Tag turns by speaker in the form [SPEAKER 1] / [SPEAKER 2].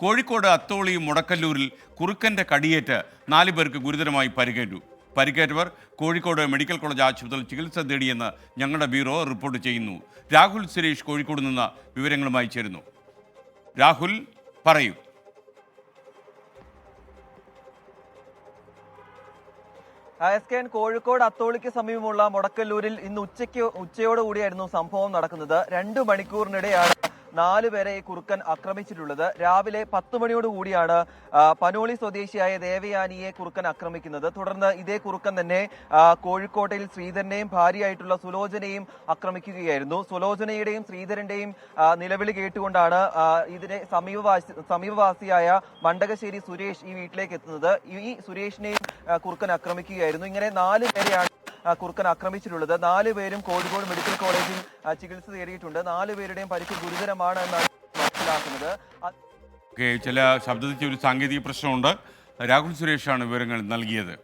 [SPEAKER 1] കോഴിക്കോട് അത്തോളി മുടക്കല്ലൂരിൽ കുറുക്കന്റെ കടിയേറ്റ് 4 പേർക്ക് ഗുരുതരമായി പരിക്കേറ്റവർ Kozhikode medical college ആശുപത്രിയിൽ ചികിത്സ തേടിയെന്ന് ഞങ്ങളുടെ ബ്യൂറോ റിപ്പോർട്ട് ചെയ്യുന്നു. രാഹുൽ സുരേഷ് കോഴിക്കോട് നിന്ന് വിവരങ്ങളുമായി ചേരുന്നു. രാഹുൽ, പറയൂ.
[SPEAKER 2] SKN കോഴിക്കോട് അത്തോളിക്ക് സമീപമുള്ള മുടക്കല്ലൂരിൽ ഇന്ന് ഉച്ചയോടുകൂടിയായിരുന്നു സംഭവം നടക്കുന്നത്. 2 മണിക്കൂറിനിടെയാണ് 4 പേരെ ഈ കുറുക്കൻ ആക്രമിച്ചിട്ടുള്ളത്. രാവിലെ 10 മണിയോടുകൂടിയാണ് പനോളി സ്വദേശിയായ ദേവയാനിയെ കുറുക്കൻ ആക്രമിക്കുന്നത്. തുടർന്ന് ഇതേ കുറുക്കൻ തന്നെ കോഴിക്കോട്ടിൽ ശ്രീധരനെയും ഭാര്യയായിട്ടുള്ള സുലോചനയും ആക്രമിക്കുകയായിരുന്നു. സുലോചനയുടെയും ശ്രീധരന്റെയും നിലവിളി കേട്ടുകൊണ്ടാണ് ഇതിനെ സമീപവാസിയായ മണ്ടകശ്ശേരി സുരേഷ് ഈ വീട്ടിലേക്ക് എത്തുന്നത്. ഈ സുരേഷിനെയും കുറുക്കൻ ആക്രമിക്കുകയായിരുന്നു. ഇങ്ങനെ 4 പേരെയാണ് കുറുക്കൻ ആക്രമിച്ചിട്ടുള്ളത്. 4 പേരും കോഴിക്കോട് മെഡിക്കൽ കോളേജിൽ ചികിത്സ തേടിയിട്ടുണ്ട്. 4 പേരുടെയും പരിക്ക് ഗുരുതരമാണ് എന്നാണ് മനസ്സിലാക്കുന്നത്.
[SPEAKER 1] ചില ശബ്ദത്തിൽ ഒരു സാങ്കേതിക പ്രശ്നമുണ്ട്. രാഹുൽ സുരേഷാണ് വിവരങ്ങൾ നൽകിയത്.